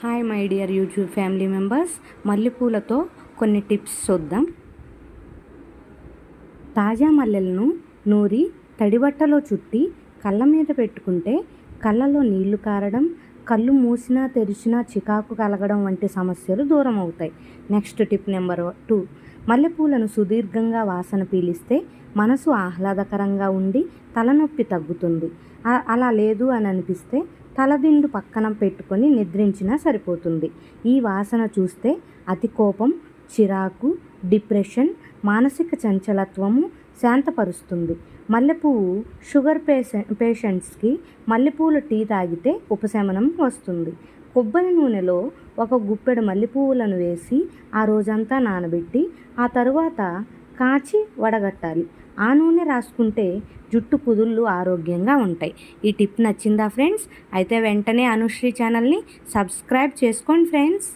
Hi my dear YouTube family members, మల్లెపూలతో కొన్ని tips చూద్దాం. తాజా మల్లెలను నూరి తడిబట్టలో చుట్టి కళ్ళ మీద పెట్టుకుంటే కళ్ళలో నీళ్లు కారడం, కళ్ళు మూసినా తెరిచినా చికాకు కలగడం వంటి సమస్యలు దూరం అవుతాయి. నెక్స్ట్ టిప్ నెంబర్ 2, మల్లెపూలను సుదీర్ఘంగా వాసన పీలిస్తే మనసు ఆహ్లాదకరంగా ఉండి తలనొప్పి తగ్గుతుంది. అలా లేదు అని అనిపిస్తే తలదిండు పక్కన పెట్టుకొని నిద్రించినా సరిపోతుంది. ఈ వాసన చూస్తే అతి కోపం, చిరాకు, డిప్రెషన్, మానసిక చంచలత్వము శాంతపరుస్తుంది. మల్లెపువ్వు షుగర్ పేషెంట్స్కి మల్లెపూల టీ తాగితే ఉపశమనం వస్తుంది. కొబ్బరి నూనెలో ఒక గుప్పెడు మల్లెపువ్వులను వేసి ఆ రోజంతా నానబెట్టి ఆ తరువాత కాచి వడగట్టాలి. ఆ నూనె రాసుకుంటే జుట్టు కుదుళ్ళు ఆరోగ్యంగా ఉంటాయి. ఈ టిప్ నచ్చిందా ఫ్రెండ్స్? అయితే వెంటనే అనుశ్రీ ఛానల్ని సబ్స్క్రైబ్ చేసుకోండి ఫ్రెండ్స్.